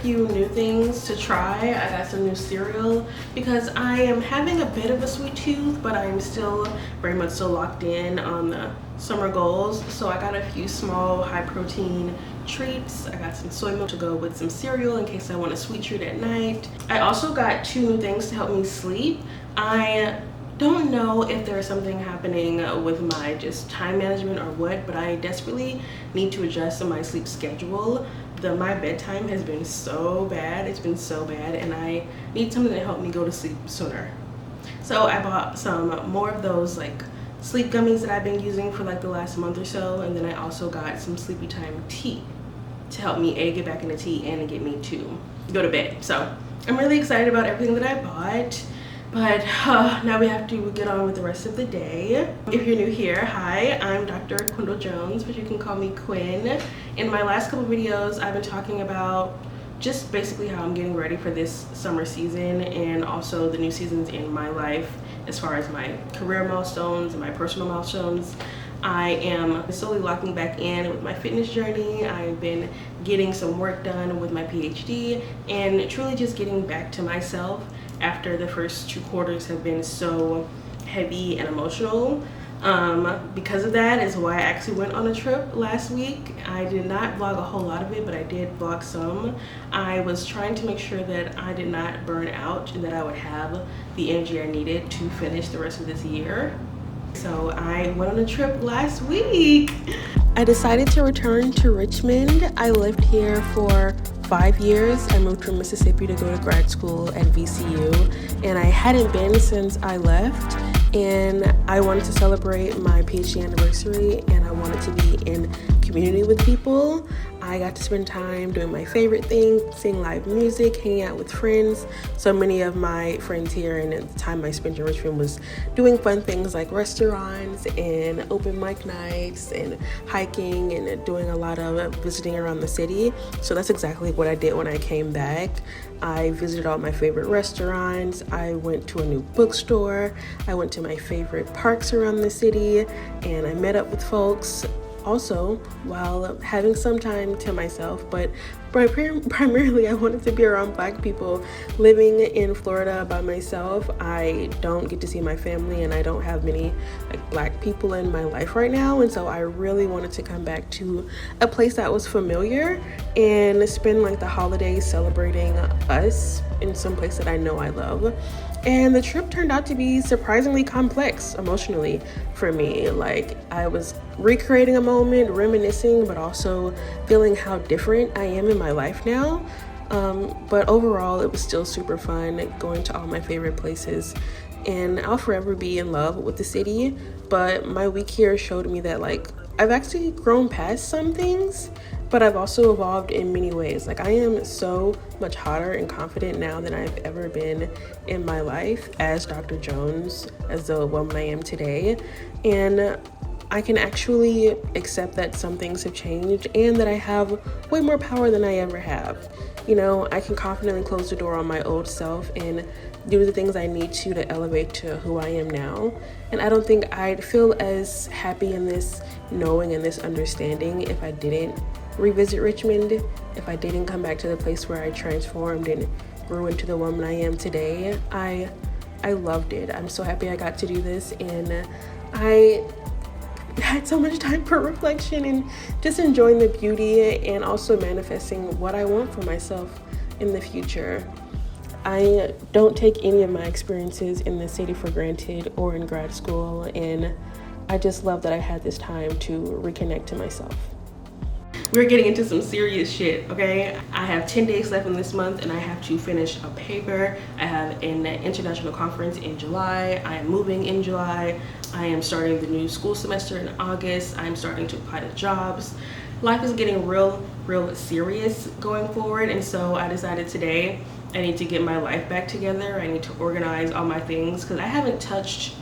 few new things to try. I got some new cereal because I am having a bit of a sweet tooth, but I'm still very much so locked in on the summer goals. So I got a few small high protein treats. I got some soy milk to go with some cereal in case I want a sweet treat at night. I also got 2 new things to help me sleep. I don't know if there's something happening with my just time management or what, but I desperately need to adjust my sleep schedule. My bedtime has been so bad. It's been so bad, and I need something to help me go to sleep sooner. So I bought some more of those like sleep gummies that I've been using for like the last month or so, and then I also got some sleepy time tea to help me get back into tea and to get me to go to bed. So I'm really excited about everything that I bought. But now we have to get on with the rest of the day. If you're new here, hi, I'm Dr. Quindle Jones, but you can call me Quinn. In my last couple videos, I've been talking about just basically how I'm getting ready for this summer season and also the new seasons in my life as far as my career milestones and my personal milestones. I am slowly locking back in with my fitness journey. I've been getting some work done with my PhD and truly just getting back to myself after the first 2 quarters have been so heavy and emotional. Because of that is why I actually went on a trip last week. I did not vlog a whole lot of it, but I did vlog some. I was trying to make sure that I did not burn out and that I would have the energy I needed to finish the rest of this year. So I went on a trip last week. I decided to return to Richmond. I lived here for 5 years. I moved from Mississippi to go to grad school at VCU, and I hadn't been since I left. And I wanted to celebrate my PhD anniversary, and I wanted to be in community with people. I got to spend time doing my favorite thing, seeing live music, hanging out with friends. So many of my friends here and at the time I spent in Richmond was doing fun things like restaurants and open mic nights and hiking and doing a lot of visiting around the city. So that's exactly what I did when I came back. I visited all my favorite restaurants. I went to a new bookstore. I went to my favorite parks around the city, and I met up with folks. Also, while having some time to myself, but primarily I wanted to be around Black people. Living in Florida by myself, I don't get to see my family, and I don't have many like Black people in my life right now, and so I really wanted to come back to a place that was familiar and spend like the holidays celebrating us in some place that I know I love. And the trip turned out to be surprisingly complex emotionally for me. Like, I was recreating a moment, reminiscing, but also feeling how different I am in my life now. But overall, it was still super fun going to all my favorite places. And I'll forever be in love with the city. But my week here showed me that, like, I've actually grown past some things, but I've also evolved in many ways. Like, I am so much hotter and confident now than I've ever been in my life as Dr. Jones, as the woman I am today. And I can actually accept that some things have changed and that I have way more power than I ever have. You know, I can confidently close the door on my old self and do the things I need to elevate to who I am now. And I don't think I'd feel as happy in this knowing and this understanding if I didn't revisit Richmond, if I didn't come back to the place where I transformed and grew into the woman I am today. I loved it. I'm so happy I got to do this, and I had so much time for reflection and just enjoying the beauty and also manifesting what I want for myself in the future. I don't take any of my experiences in the city for granted or in grad school, and I just love that I had this time to reconnect to myself. We're getting into some serious shit, okay? I have 10 days left in this month, and I have to finish a paper. I have an international conference in July. I am moving in July. I am starting the new school semester in August. I'm starting to apply to jobs. Life is getting real serious going forward, and so I decided today I need to get my life back together. I need to organize all my things because I haven't touched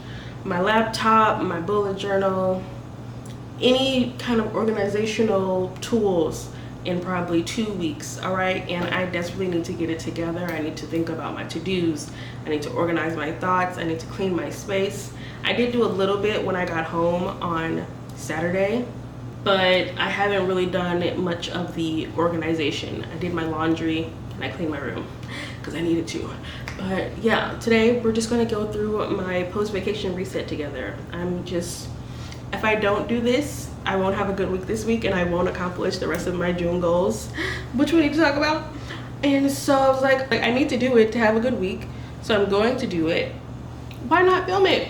my laptop, my bullet journal, any kind of organizational tools in probably 2 weeks, all right? And I desperately need to get it together. I need to think about my to-dos. I need to organize my thoughts. I need to clean my space. I did do a little bit when I got home on Saturday, but I haven't really done much of the organization. I did my laundry and I cleaned my room because I needed to. But yeah, today we're just gonna go through my post-vacation reset together. If I don't do this, I won't have a good week this week and I won't accomplish the rest of my June goals, which we need to talk about. And so I was like I need to do it to have a good week, so I'm going to do it. Why not film it?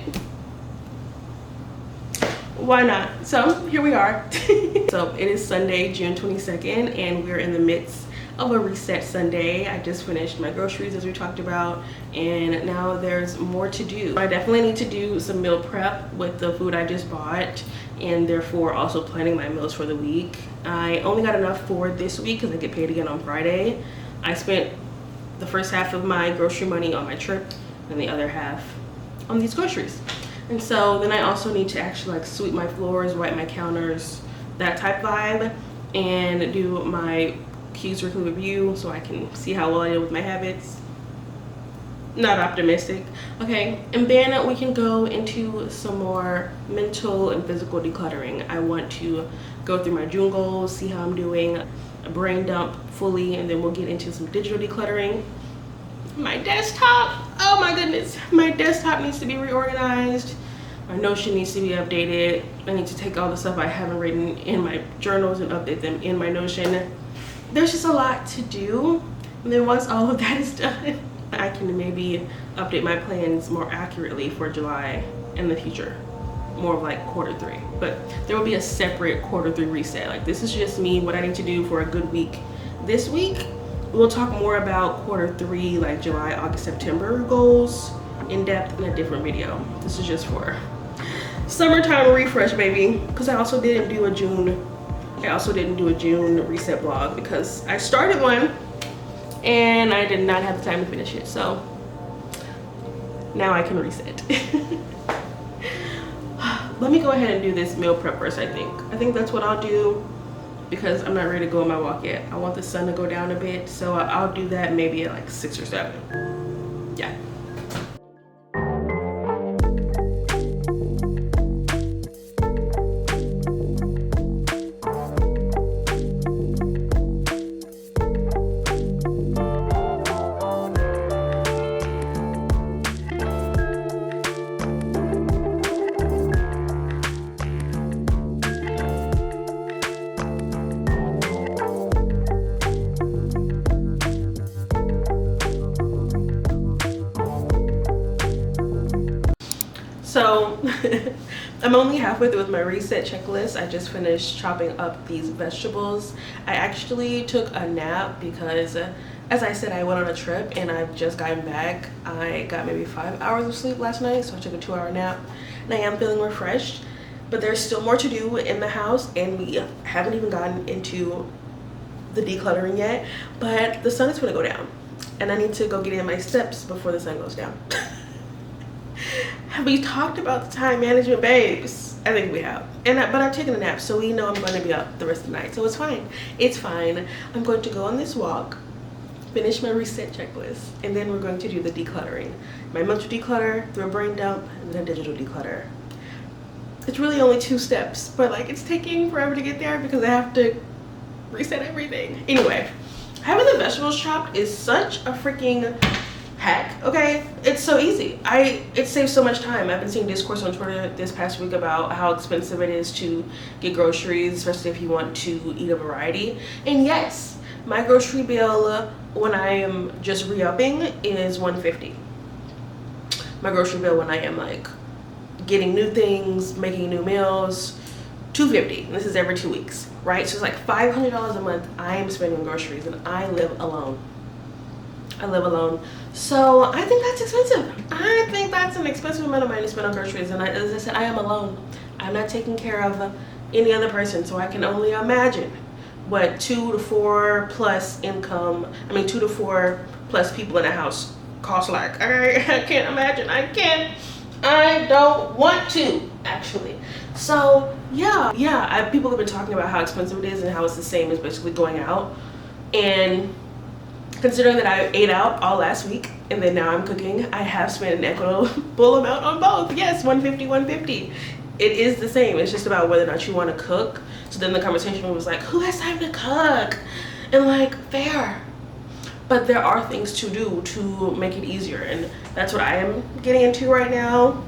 Why not? So here we are. So it is Sunday, June 22nd, and we're in the midst of a reset Sunday. I just finished my groceries, as we talked about, and now there's more to do. I definitely need to do some meal prep with the food I just bought, and therefore also planning my meals for the week. I only got enough for this week because I get paid again on Friday. I spent the first half of my grocery money on my trip and the other half on these groceries. And so then I also need to actually like sweep my floors, wipe my counters, that type vibe, and do my Q's weekly review so I can see how well I did with my habits. Not optimistic. Okay, and then we can go into some more mental and physical decluttering. I want to go through my June goals, see how I'm doing, a brain dump fully, and then we'll get into some digital decluttering. My desktop, oh my goodness, my desktop needs to be reorganized. My Notion needs to be updated. I need to take all the stuff I haven't written in my journals and update them in my Notion. There's just a lot to do, and then once all of that is done, I can maybe update my plans more accurately for July in the future, more of like Q3. But there will be a separate Q3 reset. Like, this is just me, what I need to do for a good week this week. We'll talk more about Q3, like July, August, September goals in depth in a different video. This is just for summertime refresh, baby. Because I also didn't do a June reset vlog because I started one and I did not have the time to finish it. So now I can reset. Let me go ahead and do this meal prep first. I think that's what I'll do, because I'm not ready to go on my walk yet. I want the sun to go down a bit, so I'll do that maybe at like 6 or 7. Yeah. So I'm only halfway through with my reset checklist. I just finished chopping up these vegetables. I actually took a nap because, as I said, I went on a trip and I've just gotten back. I got maybe 5 hours of sleep last night, so I took a 2-hour nap and I am feeling refreshed. But there's still more to do in the house, and we haven't even gotten into the decluttering yet. But the sun is gonna go down and I need to go get in my steps before the sun goes down. Have we talked about the time management, babes? I think we have. But I've taken a nap, so we know I'm going to be up the rest of the night. So it's fine. It's fine. I'm going to go on this walk, finish my reset checklist, and then we're going to do the decluttering. My mental declutter, through a brain dump, and then a digital declutter. It's really only 2 steps, but like it's taking forever to get there because I have to reset everything. Anyway, having the vegetables chopped is such a freaking hack. Okay, it's so easy. It saves so much time. I've been seeing discourse on Twitter this past week about how expensive it is to get groceries, especially if you want to eat a variety. And yes, my grocery bill when I am just re-upping is $150. My grocery bill when I am like getting new things, making new meals, $250. And this is every 2 weeks, right? So it's like $500 a month I am spending on groceries, and I live alone. So I think that's expensive. I think that's an expensive amount of money to spend on groceries. And as I said, I am alone. I'm not taking care of any other person. So I can only imagine what 2 to 4 plus income, 2 to 4 plus people in a house cost like. I can't imagine. I don't want to, actually. So yeah, people have been talking about how expensive it is and how it's the same as basically going out. And considering that I ate out all last week and then now I'm cooking, I have spent an equitable amount on both. Yes, $150. It is the same. It's just about whether or not you want to cook. So then the conversation was like, who has time to cook? And like, fair. but there are things to do to make it easier, and that's what I am getting into right now.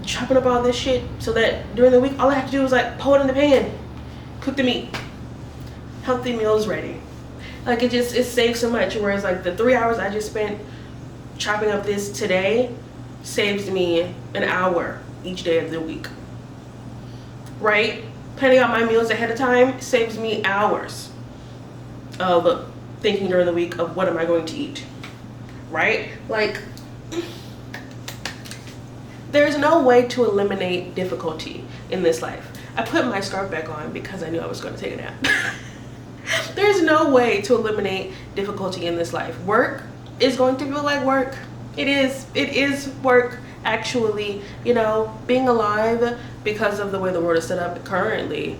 Chopping up all this shit so that during the week all I have to do is like pour it in the pan, cook the meat, healthy meals ready. Like it saves so much. Whereas like the 3 hours I just spent chopping up this today saves me an hour each day of the week, right? Planning out my meals ahead of time saves me hours of thinking during the week of what am I going to eat, right? Like, there's no way to eliminate difficulty in this life. I put my scarf back on because I knew I was going to take a nap. There's no way to eliminate difficulty in this life. Work is going to feel like work. It is work, actually. You know, being alive, because of the way the world is set up currently,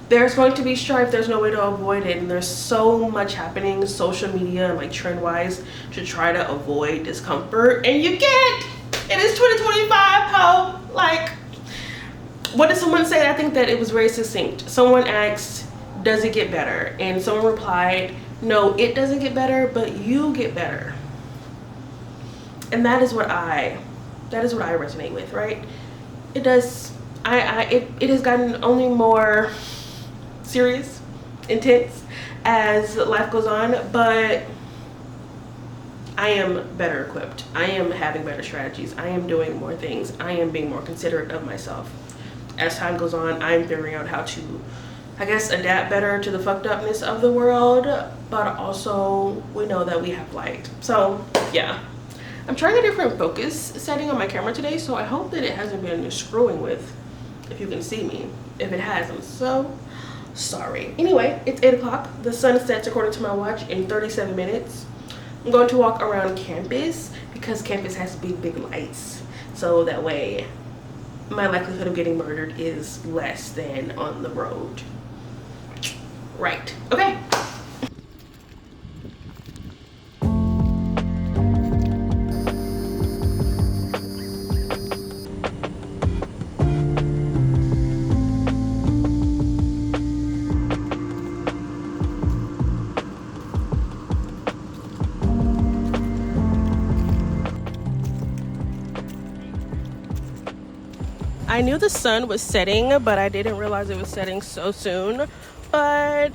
there's going to be strife. There's no way to avoid it, and there's so much happening social media and like trend wise to try to avoid discomfort, and you can't. It is 2025, ho. Like, what did someone say? I think that it was very succinct. Someone asked, does it get better? And someone replied, no, it doesn't get better, but you get better. And that is what I resonate with, right? It does. It has gotten only more serious, intense as life goes on, but I am better equipped. I am having better strategies. I am doing more things. I am being more considerate of myself. As time goes on, I'm figuring out how to, I guess, adapt better to the fucked upness of the world, but also we know that we have light. So yeah, I'm trying a different focus setting on my camera today, so I hope that it hasn't been screwing with, if you can see me. If it has, I'm so sorry. Anyway, it's 8 o'clock. The sun sets according to my watch in 37 minutes. I'm going to walk around campus because campus has big lights, so that way my likelihood of getting murdered is less than on the road. Right. Okay. I knew the sun was setting, but I didn't realize it was setting so soon. But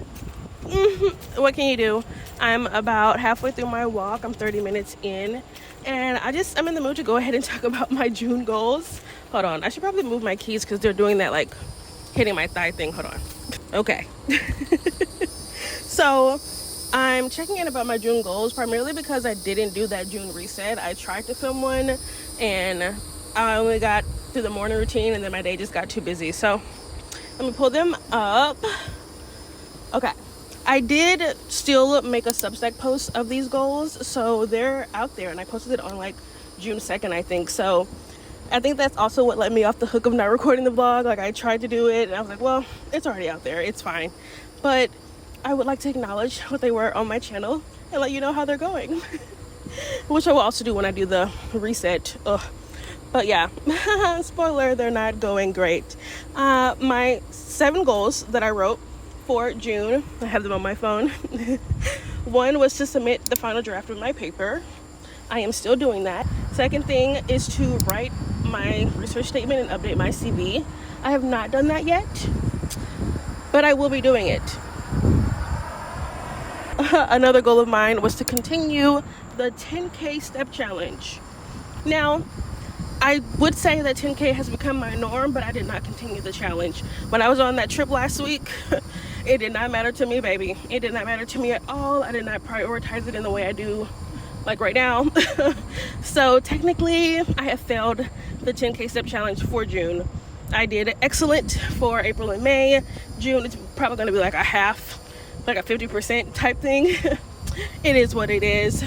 what can you do? I'm about halfway through my walk. I'm 30 minutes in, and I'm in the mood to go ahead and talk about my June goals. Hold on, I should probably move my keys because they're doing that like hitting my thigh thing. Hold on. Okay. So I'm checking in about my June goals, primarily because I didn't do that June reset. I tried to film one and I only got through the morning routine, and then my day just got too busy. So let me pull them up. Okay, I did still make a Substack post of these goals, so they're out there, and I posted it on like June 2nd, I think. So I think that's also what let me off the hook of not recording the vlog. Like, I tried to do it and I was like, well, it's already out there, it's fine. But I would like to acknowledge what they were on my channel and let you know how they're going. Which I will also do when I do the reset. But yeah, spoiler, they're not going great. My 7 goals that I wrote for June, I have them on my phone. One was to submit the final draft of my paper. I am still doing that. Second thing is to write my research statement and update my CV. I have not done that yet, but I will be doing it. Another goal of mine was to continue the 10K step challenge. Now, I would say that 10K has become my norm, but I did not continue the challenge. When I was on that trip last week, it did not matter to me, baby. It did not matter to me at all. I did not prioritize it in the way I do like right now. So technically, I have failed the 10K step challenge for June. I did excellent for April and May. June, it's probably going to be like a half, like a 50% type thing. It is what it is.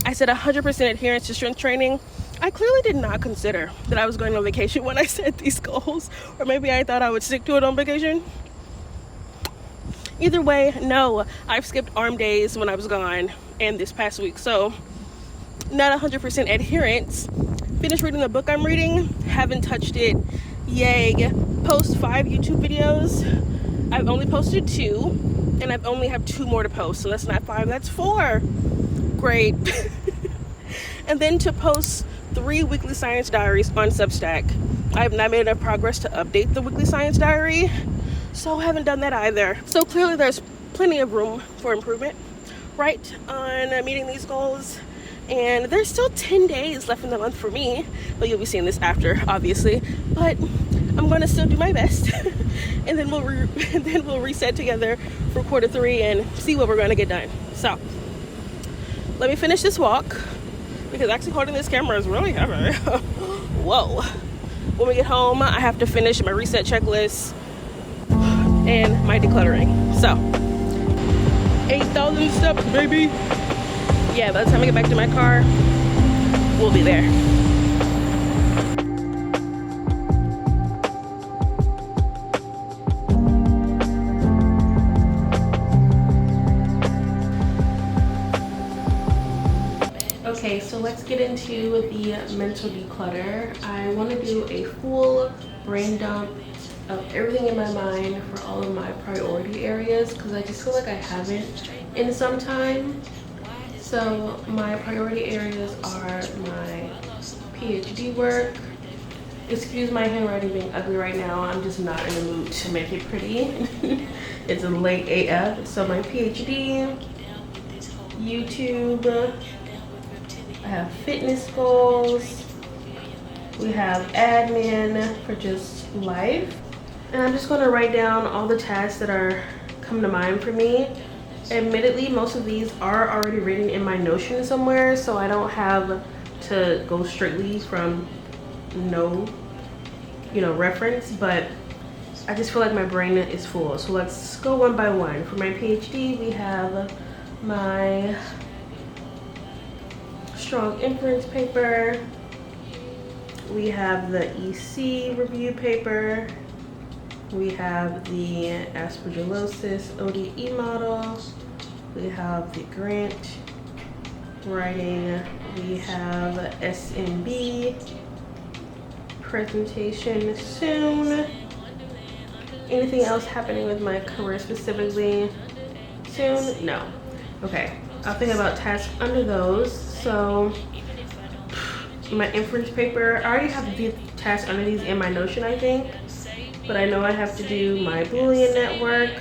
I said 100% adherence to strength training. I clearly did not consider that I was going on vacation when I set these goals, or maybe I thought I would stick to it on vacation. Either way, no, I've skipped arm days when I was gone and this past week, so not 100% adherence. Finished reading the book I'm reading, haven't touched it. Yay. Post 5 YouTube videos. I've only posted 2, and I only have 2 more to post. So that's not 5, that's 4. Great. And then to post 3 weekly science diaries on Substack. I have not made enough progress to update the weekly science diary, so I haven't done that either. So clearly there's plenty of room for improvement, right, on meeting these goals. And there's still 10 days left in the month for me, but you'll be seeing this after, obviously. But I'm gonna still do my best, and then we'll reset together for quarter 3 and see what we're gonna get done. So let me finish this walk, because actually holding this camera is really heavy. Whoa. When we get home, I have to finish my reset checklist and my decluttering. So 8,000 steps, baby. Yeah, by the time I get back to my car, we'll be there. Okay, so let's get into the mental declutter. I want to do a full brain dump of everything in my mind for all of my priority areas, because I just feel like I haven't in some time. So my priority areas are my PhD work. Excuse my handwriting being ugly right now. I'm just not in the mood to make it pretty. It's a late AF. So my PhD, YouTube, I have fitness goals, we have admin for just life, and I'm just going to write down all the tasks that are come to mind for me. Admittedly, most of these are already written in my Notion somewhere, so I don't have to go strictly from no, reference, but I just feel like my brain is full. So let's go one by one. For my PhD, we have my strong inference paper, we have the EC review paper, we have the aspergillosis ODE model, we have the grant writing, we have SMB presentation soon. Anything else happening with my career specifically soon? No. Okay, I'll think about tasks under those. So my inference paper, I already have the tasks under these in my Notion, I think, but I know I have to do my Boolean network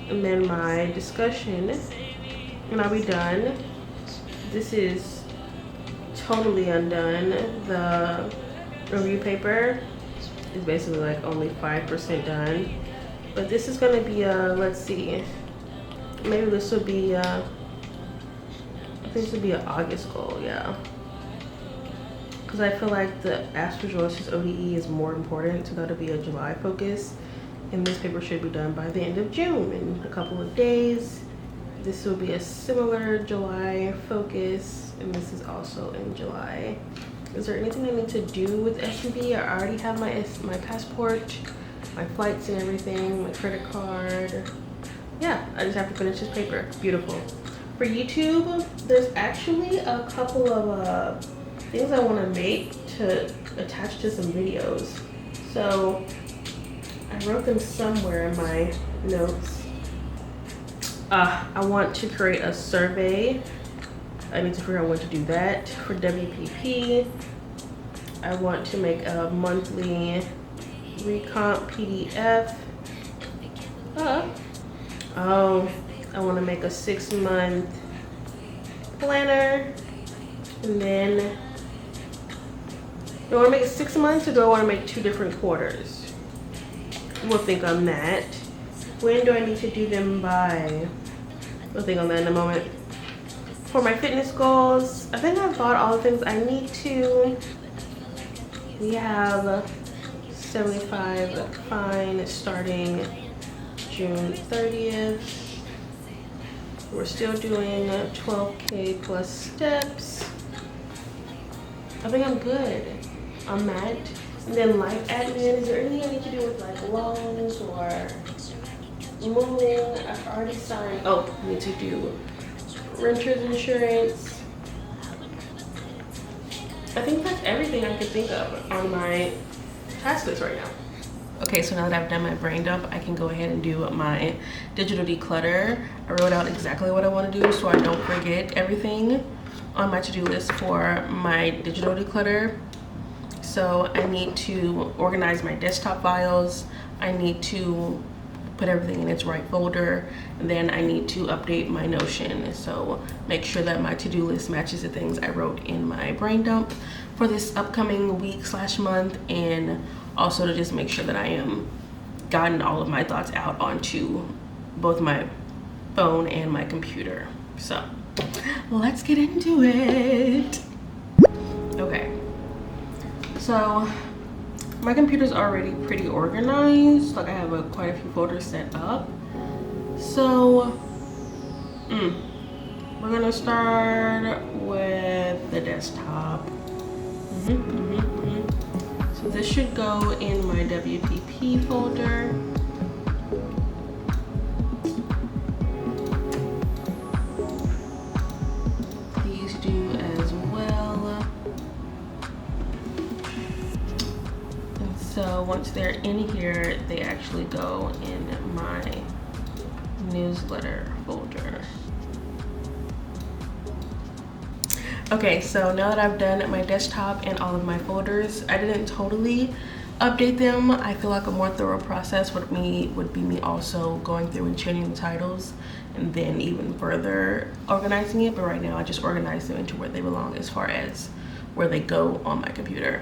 and then my discussion, and I'll be done. This is totally undone. The review paper is basically like only 5% done, but this is going to be a, let's see, maybe this will be this would be an August goal, yeah. Because I feel like the aspergillosis ODE is more important, so that'll be a July focus. And this paper should be done by the end of June, in a couple of days. This will be a similar July focus, and this is also in July. Is there anything I need to do with SMB? I already have my passport, my flights and everything, my credit card. Yeah, I just have to finish this paper. Beautiful. For YouTube, there's actually a couple of things I want to make to attach to some videos. So I wrote them somewhere in my notes. I want to create a survey. I need to figure out when to do that. For WPP, I want to make a monthly recomp PDF. I want to make a 6-month planner, and then do I want to make it 6 months, or do I want to make 2 different quarters? We'll think on that. When do I need to do them by? We'll think on that in a moment. For my fitness goals, I think I've bought all the things I need to. We have 75 fine starting June 30th. We're still doing 12K plus steps. I think I'm good on that. And then life admin, is there anything I need to do with like loans or moving? I've already signed, I need to do renter's insurance. I think that's everything I could think of on my task list right now. Okay, so now that I've done my brain dump, I can go ahead and do my digital declutter. I wrote out exactly what I want to do so I don't forget everything on my to-do list for my digital declutter. So I need to organize my desktop files. I need to put everything in its right folder, and then I need to update my Notion. So make sure that my to-do list matches the things I wrote in my brain dump for this upcoming week/month, and also to just make sure that I am gotten all of my thoughts out onto both my phone and my computer. So let's get into it. Okay, so my computer's already pretty organized. Like I have quite a few folders set up. So we're gonna start with the desktop. So this should go in my WPP folder. These do as well. And so once they're in here, they actually go in my newsletter folder. Okay, so now that I've done my desktop and all of my folders, I didn't totally update them. I feel like a more thorough process would be me also going through and changing the titles and then even further organizing it. But right now I just organize them into where they belong as far as where they go on my computer.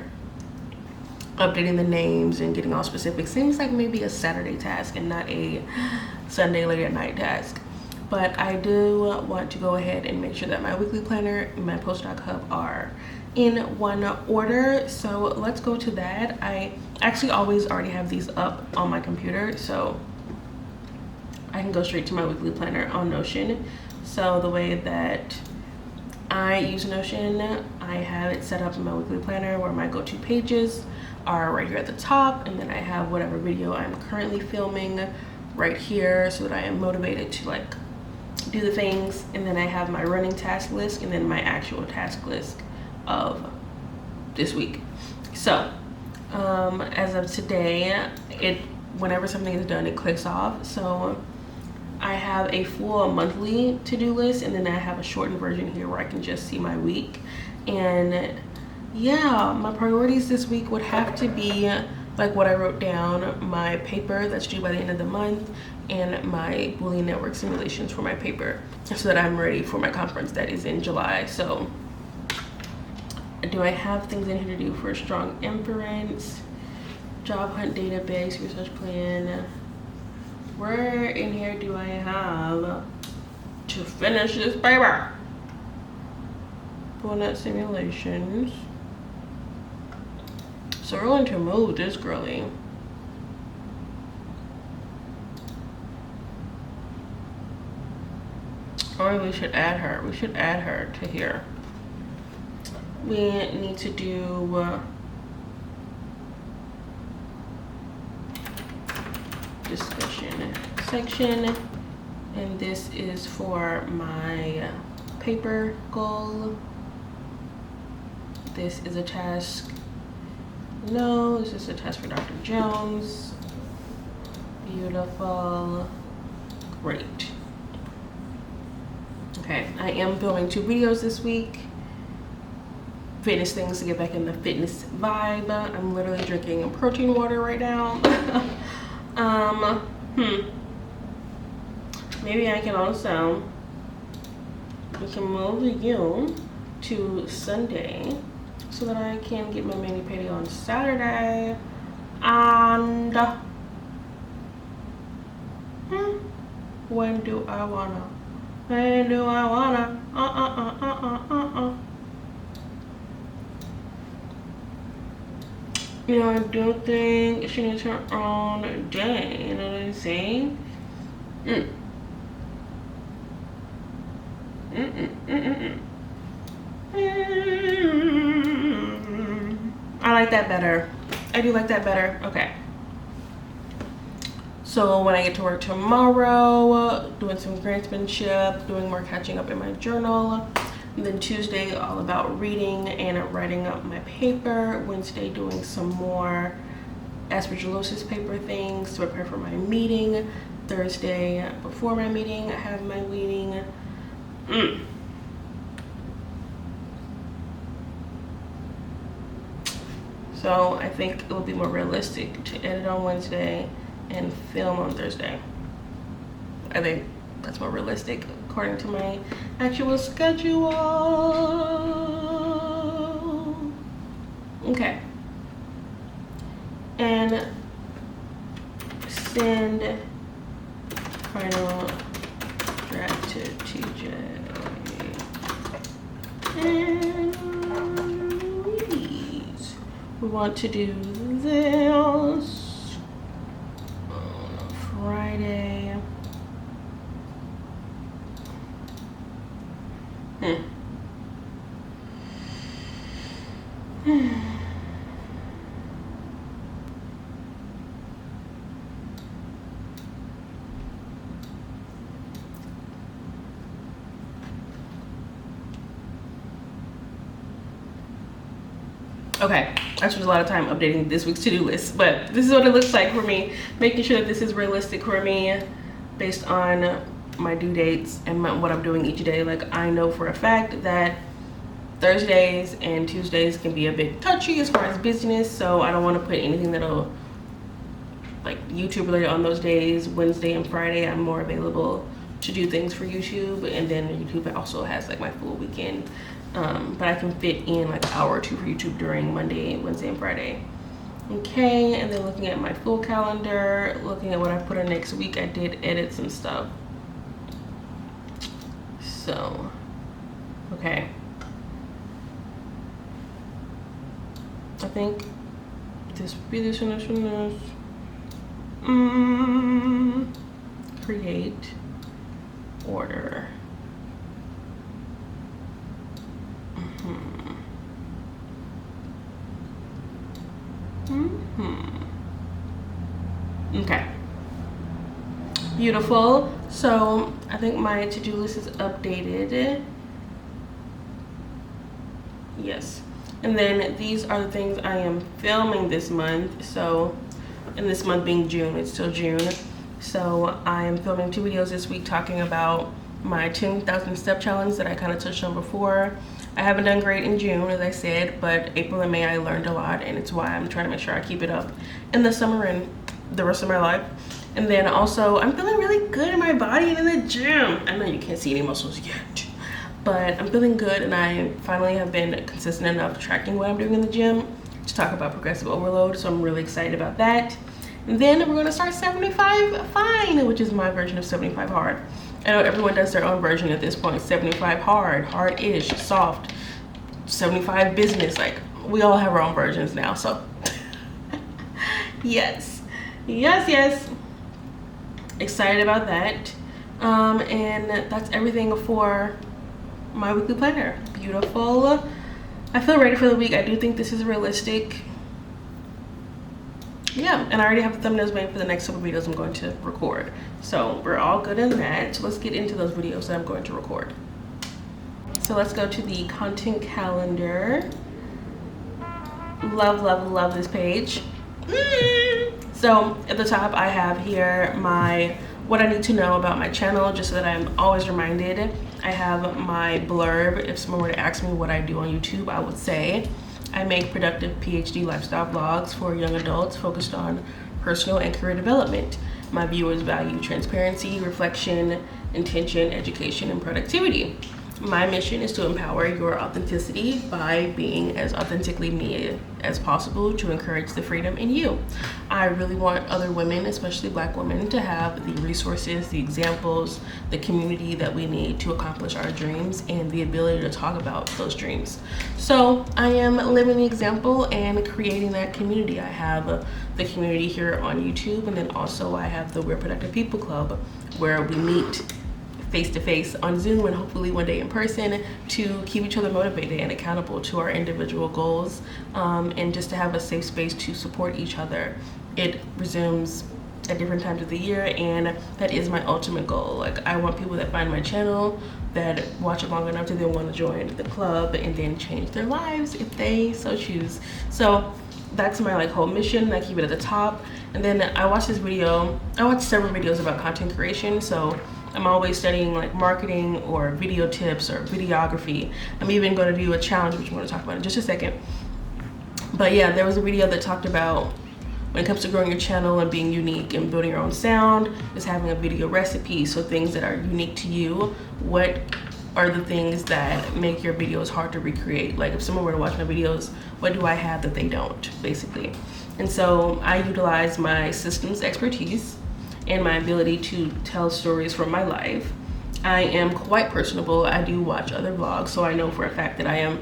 Updating the names and getting all specific seems like maybe a Saturday task and not a Sunday late at night task. But I do want to go ahead and make sure that my weekly planner and my postdoc hub are in one order. So let's go to that. I actually always already have these up on my computer, so I can go straight to my weekly planner on Notion. So the way that I use Notion, I have it set up in my weekly planner where my go-to pages are right here at the top, and then I have whatever video I'm currently filming right here so that I am motivated to like do the things, and then I have my running task list and then my actual task list of this week. So as of today, whenever something is done, it clicks off. So I have a full monthly to-do list, and then I have a shortened version here where I can just see my week. And yeah, my priorities this week would have to be like what I wrote down, my paper that's due by the end of the month, and my Boolean network simulations for my paper, so that I'm ready for my conference that is in July. So do I have things in here to do for a strong inference, job hunt database, research plan? Where in here do I have to finish this paper? Boolean simulations. So we're going to move this girly. Or we should add her. We should add her to here. We need to do discussion section, and this is for my paper goal. This is a task. No, this is a task for Dr. Jones. Beautiful. Great. Okay, I am filming 2 videos this week. Fitness things to get back in the fitness vibe. I'm literally drinking protein water right now. Maybe I can also, we can move you to Sunday so that I can get my mani pedi on Saturday. And when do I wanna? When do I wanna? You know, I don't think she needs her own day. You know what I'm saying? I like that better. I do like that better. Okay. So when I get to work tomorrow, doing some grantsmanship, doing more catching up in my journal. And then Tuesday, all about reading and writing up my paper. Wednesday, doing some more aspergillosis paper things to prepare for my meeting. Thursday before my meeting, I have my meeting. So I think it will be more realistic to edit on Wednesday and film on Thursday. I think that's more realistic according to my actual schedule. Okay. And send final draft to TJ. And we want to do this on Friday. Okay, I spent a lot of time updating this week's to-do list, but this is what it looks like for me, making sure that this is realistic for me based on my due dates and what I'm doing each day. Like, I know for a fact that Thursdays and Tuesdays can be a bit touchy as far as business, so I don't want to put anything that'll like YouTube related on those days. Wednesday and Friday I'm more available to do things for YouTube, and then YouTube also has like my full weekend. But I can fit in like an hour or two for YouTube during Monday, Wednesday, and Friday. Okay, and then looking at my full calendar, looking at what I put in next week, I did edit some stuff. So, okay. I think this would be this and this and this. Create, order. Okay, beautiful. So I think my to-do list is updated. Yes, and then these are the things I am filming this month. So, and this month being June, it's still June, so I am filming 2 videos this week talking about my 10,000 step challenge that I kind of touched on before. I haven't done great in June, as I said, but April and May I learned a lot, and it's why I'm trying to make sure I keep it up in the summer and the rest of my life. And then also, I'm feeling really good in my body and in the gym. I know you can't see any muscles yet, but I'm feeling good, and I finally have been consistent enough tracking what I'm doing in the gym to talk about progressive overload, so I'm really excited about that. And then we're gonna start 75 fine, which is my version of 75 hard. I know everyone does their own version at this point. 75 hard, hard-ish, soft, 75 business. Like, we all have our own versions now, so yes, yes, yes. Excited about that. And that's everything for my weekly planner. Beautiful. I feel ready for the week. I do think this is realistic. Yeah, and I already have the thumbnails made for the next couple videos I'm going to record. So we're all good in that. So let's get into those videos that I'm going to record. So let's go to the content calendar. Love, love, love this page. So at the top I have here my what I need to know about my channel, just so that I'm always reminded. I have my blurb. If someone were to ask me what I do on YouTube, I would say I make productive PhD lifestyle vlogs for young adults focused on personal and career development. My viewers value transparency, reflection, intention, education, and productivity. My mission is to empower your authenticity by being as authentically me as possible to encourage the freedom in you. I really want other women, especially Black women, to have the resources, the examples, the community that we need to accomplish our dreams, and the ability to talk about those dreams. So I am living the example and creating that community. I have the community here on YouTube, and then also I have the We're Productive People Club, where we meet face-to-face on Zoom and hopefully one day in person to keep each other motivated and accountable to our individual goals, and just to have a safe space to support each other. It resumes at different times of the year, and that is my ultimate goal. Like, I want people that find my channel, that watch it long enough to then want to join the club and then change their lives if they so choose. So that's my like whole mission. I keep it at the top. And then I watched several videos about content creation, so I'm always studying like marketing or video tips or videography. I'm even going to do a challenge, which I'm going to talk about in just a second. But yeah, there was a video that talked about when it comes to growing your channel and being unique and building your own sound, is having a video recipe. So things that are unique to you. What are the things that make your videos hard to recreate? Like if someone were to watch my videos, what do I have that they don't, basically? And so I utilize my systems expertise and my ability to tell stories from my life. I am quite personable. I do watch other vlogs, so I know for a fact that I am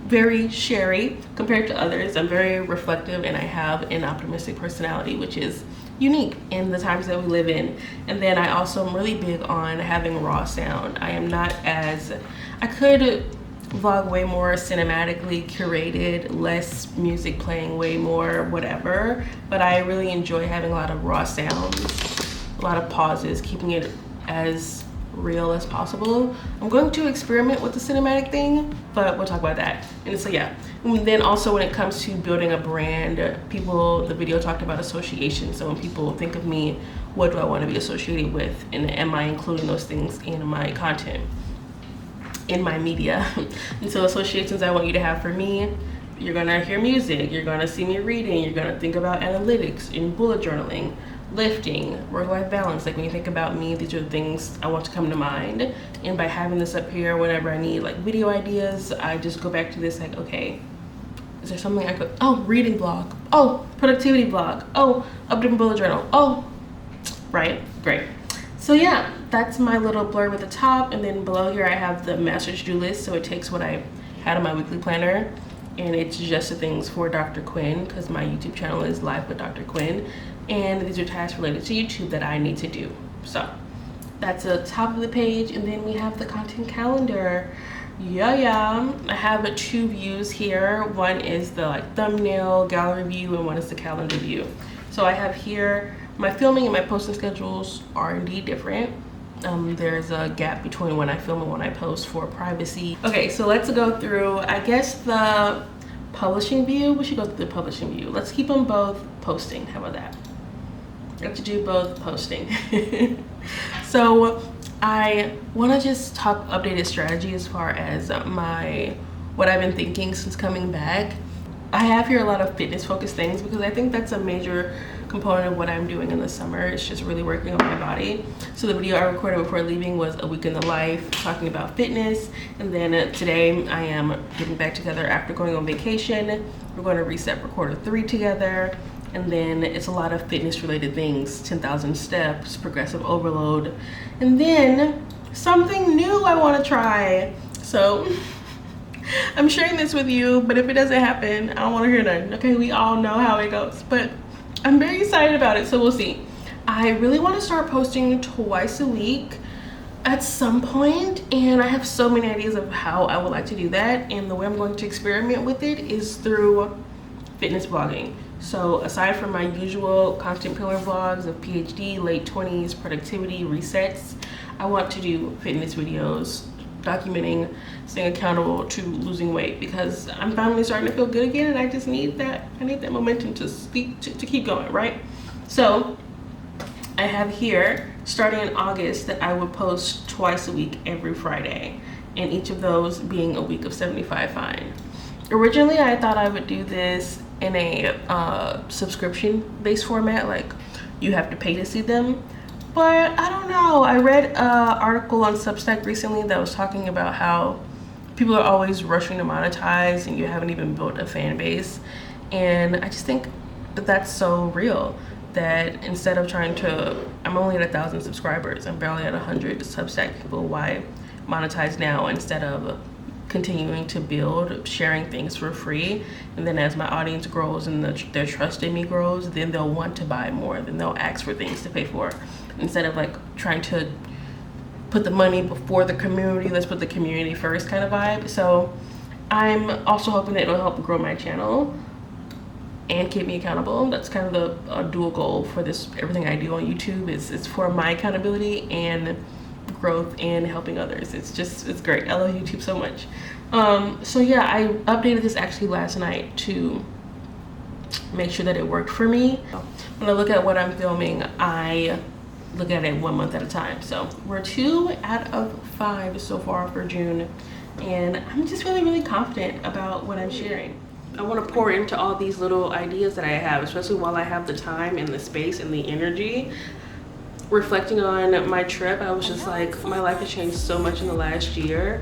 very sharey compared to others. I'm very reflective and I have an optimistic personality, which is unique in the times that we live in. And then I also am really big on having raw sound. I could vlog way more cinematically curated, less music playing, way more whatever, but I really enjoy having a lot of raw sounds, a lot of pauses, keeping it as real as possible. I'm going to experiment with the cinematic thing, but we'll talk about that. And so yeah, and then also when it comes to building a brand, the video talked about association. So when people think of me, what do I want to be associated with, and am I including those things in my content, in my media? And so associations I want you to have for me: you're gonna hear music, you're gonna see me reading, you're gonna think about analytics and bullet journaling, lifting, work-life balance. Like when you think about me, these are the things I want to come to mind. And by having this up here, whenever I need like video ideas, I just go back to this, like, okay, is there something I could, oh, reading blog, oh, productivity blog, oh, updating bullet journal, oh, right, great. So yeah, that's my little blurb at the top. And then below here I have the master to-do list. So it takes what I had on my weekly planner, and it's just the things for Dr. Quinn, because my YouTube channel is Live with Dr. Quinn, and these are tasks related to YouTube that I need to do. So that's the top of the page. And then we have the content calendar. Yeah, I have 2 views here. One is the like thumbnail gallery view, and one is the calendar view. So I have here my filming and my posting schedules are indeed different. There's a gap between when I film and when I post for privacy. Okay, so let's go through, I guess, the publishing view. We should go through the publishing view. Let's keep them both posting. How about that? I have to do both posting. So I want to just talk updated strategy as far as what I've been thinking since coming back. I have here a lot of fitness focused things because I think that's a major component of what I'm doing in the summer. It's just really working on my body. So the video I recorded before leaving was a week in the life, talking about fitness. And then today I am getting back together after going on vacation. We're going to reset recorder 3 together. And then it's a lot of fitness related things: 10,000 steps, progressive overload, and then something new I want to try. So I'm sharing this with you, but if it doesn't happen, I don't want to hear nothing. Okay, we all know how it goes, but I'm very excited about it, so we'll see. I really want to start posting twice a week at some point, and I have so many ideas of how I would like to do that. And the way I'm going to experiment with it is through fitness vlogging. So aside from my usual content pillar vlogs of PhD, late 20s, productivity, resets, I want to do fitness videos documenting staying accountable to losing weight, because I'm finally starting to feel good again, and I just need that. I need that momentum to keep going, right? So I have here, starting in August, that I would post twice a week every Friday, and each of those being a week of 75 fine. Originally, I thought I would do this in a subscription-based format, like you have to pay to see them. But I don't know. I read an article on Substack recently that was talking about how people are always rushing to monetize and you haven't even built a fan base. And I just think that that's so real, that instead of trying to, I'm only at 1,000 subscribers, I'm barely at 100 Substack people. Why monetize now instead of continuing to build, sharing things for free? And then as my audience grows and their trust in me grows, then they'll want to buy more, then they'll ask for things to pay for, instead of like trying to put the money before the community. Let's put the community first kind of vibe. So I'm also hoping that it'll help grow my channel and keep me accountable. That's kind of a dual goal for this. Everything I do on YouTube is for my accountability and growth and helping others. It's great. I love YouTube so much. So yeah, I updated this actually last night to make sure that it worked for me. When I look at what I'm filming, I look at it 1 month at a time. So we're 2 out of 5 so far for June, and I'm just really confident about what I'm sharing. I want to pour into all these little ideas that I have, especially while I have the time and the space and the energy. Reflecting on my trip, I was just like, my life has changed so much in the last year,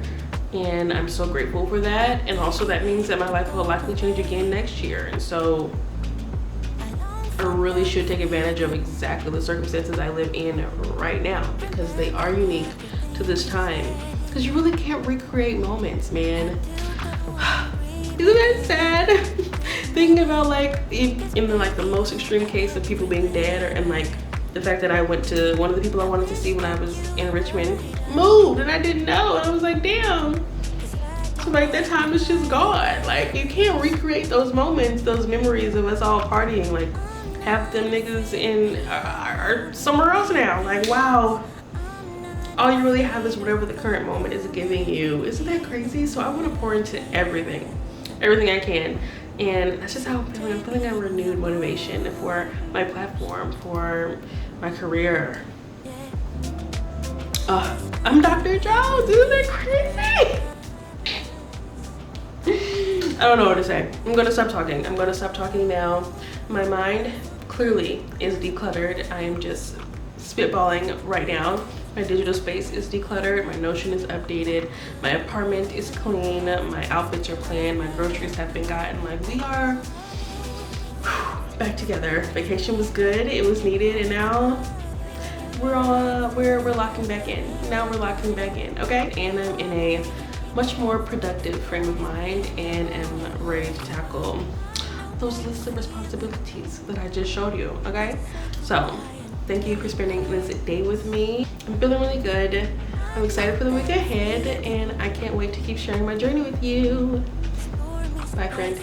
and I'm so grateful for that. And also that means that my life will likely change again next year, and so I really should take advantage of exactly the circumstances I live in right now, because they are unique to this time. Because you really can't recreate moments, man. Isn't that sad? Thinking about like in the most extreme case of people being dead, and like the fact that I went to one of the people I wanted to see when I was in Richmond moved and I didn't know, and I was like, damn. So like that time is just gone. Like you can't recreate those moments, those memories of us all partying. Like half them niggas are somewhere else now. Like wow. All you really have is whatever the current moment is giving you. Isn't that crazy? So I want to pour into everything I can, and that's just how I'm feeling. I'm feeling a renewed motivation for my platform, for my career. I'm Dr. Jones. Isn't that crazy? I don't know what to say. I'm gonna stop talking. I'm gonna stop talking now. My mind clearly is decluttered. I am just spitballing right now. My digital space is decluttered, my Notion is updated, my apartment is clean, my outfits are planned, my groceries have been gotten. Like we are back together. Vacation was good, it was needed, and now we're locking back in. Now we're locking back in, okay? And I'm in a much more productive frame of mind and am ready to tackle those lists of responsibilities that I just showed you, okay? So thank you for spending this day with me. I'm feeling really good. I'm excited for the week ahead, and I can't wait to keep sharing my journey with you. Bye, friend.